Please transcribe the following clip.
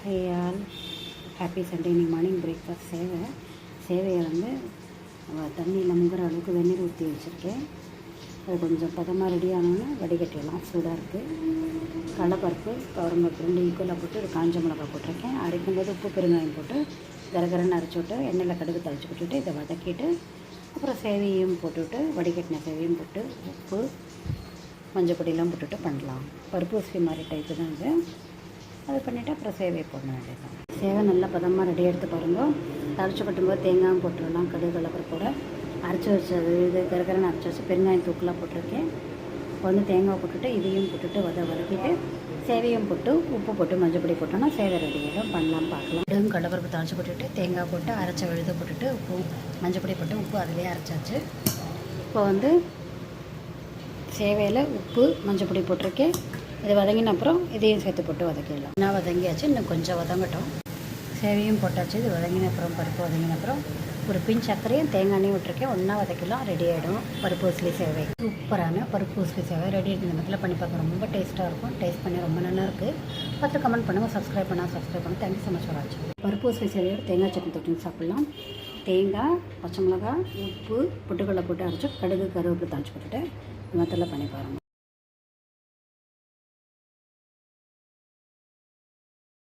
Hey all, happy Sunday. இன்னைக்கு morning breakfast சேவையை வந்து தண்ணியில் முங்குற அளவுக்கு வெந்நீர் ஊற்றி வச்சுருக்கேன். அது கொஞ்சம் பதமாக ரெடி ஆனோன்னு வடிகட்டிடலாம். சூடாக இருக்குது. கடலைப்பருப்பு, துவரம்பருப்பு ரெண்டு ஈக்குவலாக போட்டு ஒரு காஞ்ச மிளகா போட்டிருக்கேன். அரைக்கும்போது உப்பு பெருங்காயம் போட்டு கரகரன்னு அரைச்சி விட்டு எண்ணெயில் கடுகு தழிச்சு விட்டுட்டு இதை வதக்கிட்டு அப்புறம் சேவையும் போட்டுவிட்டு வடிகட்டின சேவையும் போட்டு உப்பு மஞ்சள் பொடியெல்லாம் போட்டுட்டு பண்ணலாம். பருப்பு ஊசி மாதிரி டைப்பு தான் இது. அது பண்ணிவிட்டு அப்புறம் சேவையை போட வேண்டியது. சேவை நல்லா பதமாக ரெடி எடுத்து பாருங்கள். தழிச்சு கட்டும்போது தேங்காயும் போட்டுடலாம். கடுகு கடலப்பருப்போட அரைச்சி வச்சது இது கரகரன்னு அரைச்சி வச்சு பெருங்காயம் தூக்கெலாம் போட்டிருக்கேன். இப்போ வந்து தேங்காய் போட்டுட்டு இதையும் போட்டுட்டு வதக்கிட்டு சேவையும் போட்டு உப்பு போட்டு மஞ்சள் பொடி போட்டோன்னா சேவை ரெடி ஆகிடும். பண்ணலாம், பார்க்கலாம். கடுகு கடலப்பருப்பு தழிச்சு போட்டுட்டு தேங்காய் போட்டு அரைச்ச விழுத போட்டுட்டு உப்பு மஞ்சள் பொடி போட்டு உப்பு அதிலே அரைச்சாச்சு. இப்போ வந்து சேவையில் உப்பு மஞ்சள் பொடி போட்டிருக்கேன். இது வதங்கின அப்புறம் இதையும் சேர்த்து போட்டு வதக்கிடலாம். நான் வதங்கியாச்சு, இன்னும் கொஞ்சம் வதங்கட்டும். சேவையும் போட்டாச்சு. இது வதங்கின அப்புறம் பருப்பு வதங்கின அப்புறம் ஒரு பின் சர்க்கரையும் தேங்காயும் விட்டுருக்கேன். ஒன்றா வதக்கலாம், ரெடி ஆகிடும். பருப்பு ஊசலி சேவை சூப்பரான பருப்பு ஊசலி சேவை ரெடி ஆகிட்டு. இந்த மாதிரிலாம் பண்ணி பார்க்க ரொம்ப டேஸ்ட்டாக இருக்கும். டேஸ்ட் பண்ணி ரொம்ப நல்லாயிருக்கு. பார்த்து கமெண்ட் பண்ணுங்கள். சப்ஸ்கிரைப் பண்ணுங்கள். தேங்க்யூ ஸோ மச் ஃபார் வாட்சிங். பருப்பு ஊசலி சேவையோட தேங்காய் சட்னி தொட்டு சாப்பிட்லாம். தேங்காய், பச்சை மிளகாய், உப்பு, பொட்டுக்கடலை போட்டு அரைச்சி கடுகு கருவேப்பிலை தாளிச்சு போட்டுட்டு இந்த மாதிரிலாம் பண்ணி பாருங்கள்.